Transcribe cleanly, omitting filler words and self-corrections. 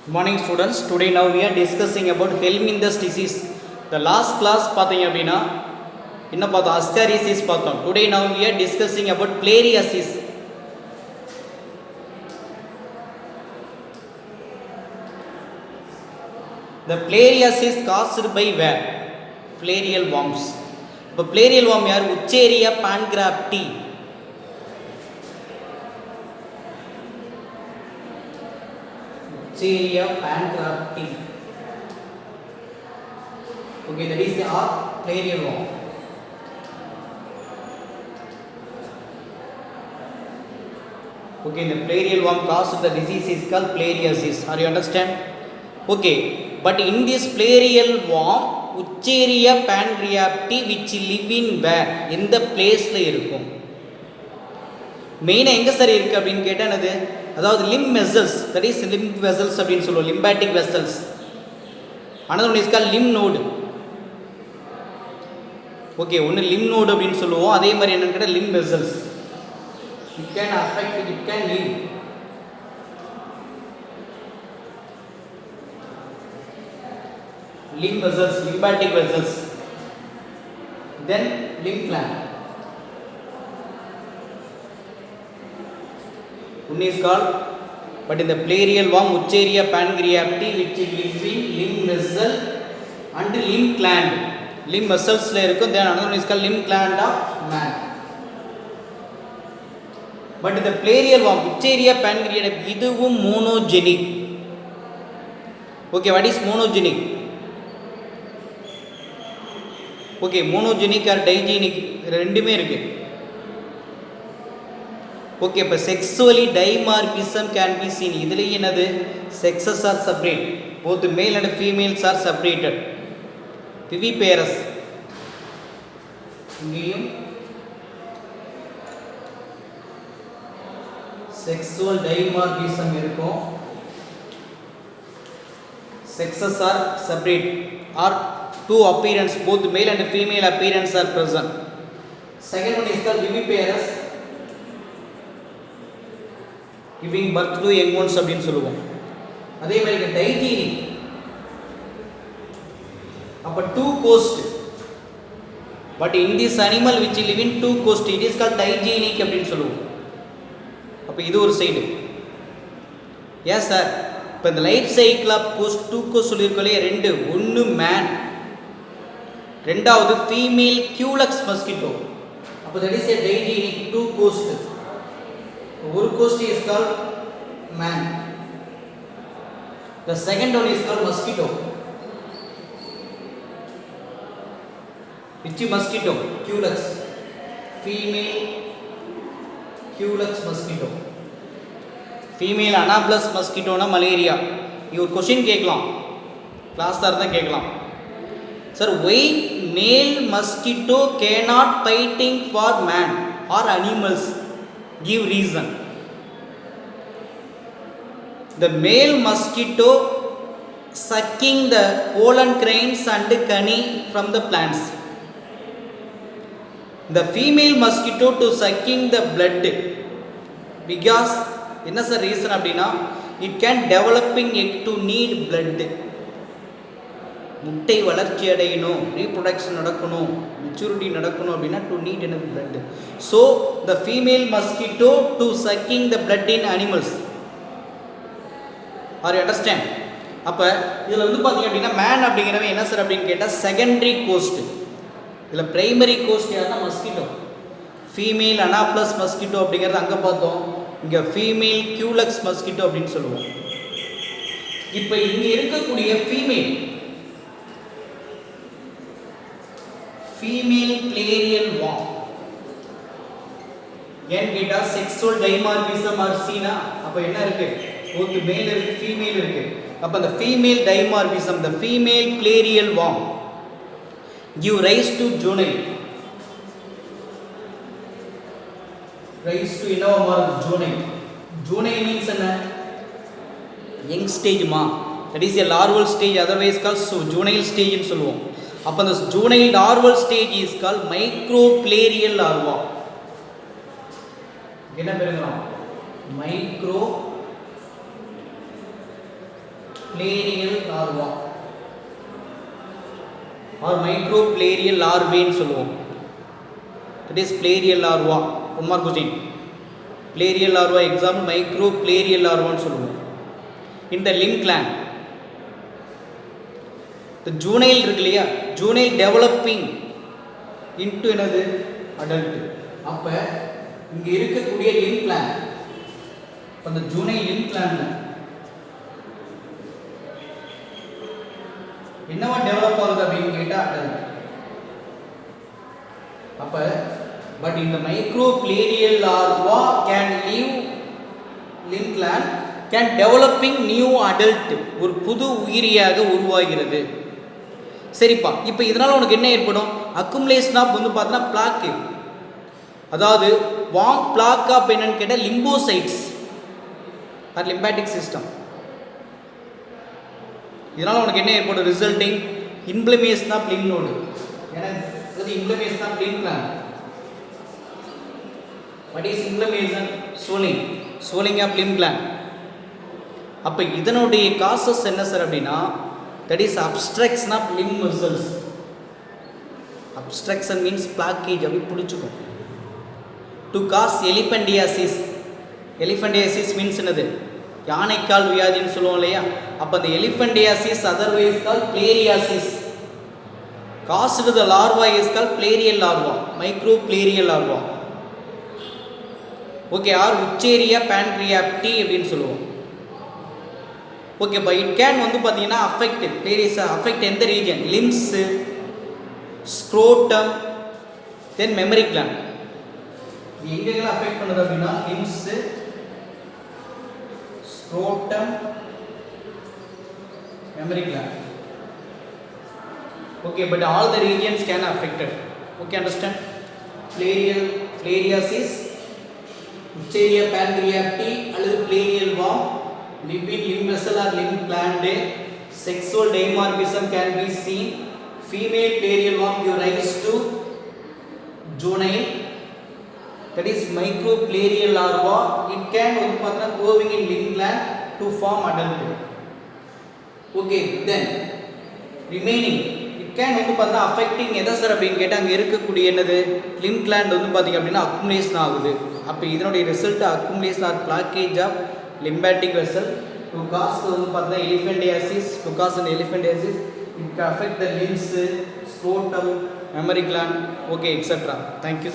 Morning students, today now we are discussing about Helminth's disease. The last class பார்த்தீங்க அப்படின்னா என்ன பார்த்தோம், ascariasis பார்த்தோம். Today now we are discussing about filariasis. The filariasis caused by where? Filarial worms. இப்போ filarial worm யார்? Wucheria pangrafti. Wucheria pangrafti. Okay, that is the filarial worm. Okay, the filarial worm caused the disease is called filariasis. Are you understand? Okay, but in this filarial worm, Wucheria pangrafti which live in where? எந்த பிளேஸ்ல இருக்கும்? மெயினா எங்க sir இருக்கு அப்படின்னு கேட்டா என்னது? அதாவது limb vessels, that is limb vessels அப்படின்னு சொல்லுவோம், lymphatic vessels. another one is called limb node. Okay, ஒன்னு limb node அப்படின்னு சொல்லுவோம், அதே மாதிரி என்னன்னு கேட்டா limb vessels. It can affect, it can live. Limb vessels, lymphatic vessels, then limb gland. One is called, but in the filarial worm, Wucheria pangrafti which lives in limb vessel and limb gland. Limb vessels la irukum, then another one is called limb gland of man. But in the filarial worm, Wucheria pangrafti iduvum monogenic. Okay, what is monogenic? Okay, monogenic or digenic ரெண்டுமே இருக்கு. Okay, இப்போ sexually dimorphism can be seen. இதுலேயும் என்னது? Sexes are separate, both male and females are separated. Viviparous இங்கேயும் sexual dimorphism இருக்கும். Sexes are separate or two appearance, both male and female appearance are present. Second one is called viviparous, giving birth to young ones அப்படினு சொல்லுவோம். அதே மாதிரி digenetic, அப்ப two coast, but in this animal which live in two coast it is called digyenic அப்படினு சொல்லுவோம். அப்ப இது ஒரு சைடு. yes sir, இப்போ இந்த life cycle of host to host சொல்லியிருக்கோம் இல்லையா, ரெண்டு, ஒன்று மேன், ரெண்டாவது ஃபீமேல் கியூலக்ஸ் மஸ்கிட்டோ. அப்போ that is a digenic two host. ஒரு host is called man, the second one is called mosquito. Which mosquito? Culex, female culex mosquito. Female anopheles மஸ்கிட்டோனா malaria. இது ஒரு கொஷின் கேட்கலாம், கிளாஸாக இருந்தால் கேட்கலாம். Sir, why male mosquito cannot fighting for man or animals? Give reason. The male mosquito sucking the pollen grains and honey from the plants. The female mosquito to sucking the blood because என்ன sir reason அப்படின்னா, it can developing egg to need blood. முட்டை வளர்ச்சி அடையணும், reproduction நடக்கணும், maturity நடக்கணும் அப்படின்னா to need எனது blood. So the female mosquito to sucking the blood in animals. Are you understand? அப்போ இதில் வந்து பார்த்தீங்க அப்படின்னா மேன் அப்படிங்கிறவன் என்ன சார் அப்படின்னு கேட்டால் செகண்டரி கோஸ்ட். இதில் பிரைமரி கோஸ்ட் யாருன்னா மஸ்கிட்டோ. ஃபீமேல் அனாப்ளஸ் மஸ்கிட்டோ அப்படிங்கிறது அங்கே பார்த்தோம், இங்கே ஃபீமேல் கியூலக்ஸ் மஸ்கிட்டோ அப்படின்னு சொல்லுவோம். இப்போ இங்கே இருக்கக்கூடிய ஃபீமேல் filarial worm ஏன் கேட்டால் செக்ஸுவல் டைமார்பிசம் ஆர் சீனா. அப்போ என்ன இருக்கு? ஒரு மேல் இருக்கு, ஃபீமேல் இருக்கு. அப்போ அந்த female dimorphism, the female filarial worm give rise to juvenile. Rise to என்னவா மாறுது? ஜூனைல். ஜூனைல் மீன்ஸ் என்ன? யங் ஸ்டேஜ்மா, that is a larval stage, otherwise call juvenile ஸ்டேஜ்னு சொல்லுவோம். அப்போ அந்த juvenile larval stage is call micro filarial larva. என்ன பேருங்கிறோம்? Micro filarial larva or microfilarial லார்வேன்னு சொல்லுவோம். That is filarial larva. One mark question. Filarial larva example microfilarial லார்வான்னு சொல்லுவோம். இந்த லிம் கிளாண்ட் இந்த ஜூனைல் இருக்கு இல்லையா, ஜூனைல் டெவலப்பிங் இன்டு என்னது அடல்ட். அப்போ இங்கே இருக்கக்கூடிய லிம் கிளாண்ட், அந்த ஜூனைல் லிம் கிளாண்ட்ல என்னவா டெவலப் ஆகுது அப்படின்னு கேட்டால் அடல்ட். அப்போ பட் இந்த microfilarial larva can leave lymph gland can developing new adult, ஒரு புது உயிரியாக உருவாகிறது. சரிப்பா, இப்போ இதனால் உனக்கு என்ன ஏற்படும்? அக்குமுலேஷன் ஆஃப் வந்து பார்த்தீங்கன்னா பிளாக்கு, அதாவது வார்ம் பிளாக் ஆஃப் என்னன்னு கேட்டால் லிம்போசைட்ஸ் ஆர் லிம்பாட்டிக் சிஸ்டம். இதனால் உனக்கு என்ன ஏற்படும்? Resulting inflammation of lymph node. ஏன்னா inflammation of lymph gland. What is inflammation? Swelling, swelling of lymph gland. அப்போ இதனுடைய காசஸ் என்ன சார் அப்படின்னா, that is obstruction of lymph muscles. Obstruction means blockage, அப்படி பிடிச்சிக்கும். To cause elephantiasis. Elephantiasis means என்னது? யானைக்கால் வியாதின்னு சொல்லுவோம் இல்லையா? அப்போ அந்த elephantiasis otherwise call filariasis. Caused the larva is call filarial larva, microfilarial larva. Okay, or wuchereria bancrofti அப்படின்னு சொல்லுவோம். ஓகேப்பா, இட் கேன் வந்து பார்த்தீங்கன்னா அஃபெக்ட் பிளேரியஸா அஃபெக்ட் எந்த ரீஜன்? லிம்ஸு, ஸ்க்ரோட்டம், தென் மெமரி கிளாண்ட். எங்கெல்லாம் அஃபெக்ட் பண்ணுது அப்படின்னா limbs, scrotum, memory gland. Okay, but all the regions can affected. Okay, understand? Filariasis, Ucheria pancreati, அல்லது pleural worm, live in limb vessel or limb gland. Sexual dimorphism can be seen. Female pleural worm give rise to juvenile, that is micropleural larva. It can வந்து பார்த்தா growing in limb gland to form adult. Okay, then remaining it can வந்து பார்த்தா affecting எதை sir அப்படின்னு கேட்டால் அங்கே இருக்கக்கூடிய என்னது limb gland வந்து பார்த்தீங்க அப்படின்னா accumulation ஆகுது. அப்போ இதனுடைய result accumulation or blockage of lymphatic vessel to cause வந்து பார்த்தா elephantiasis, to cause an elephantiasis. It can affect the limbs, scrotum, memory gland, okay, etc. Thank you.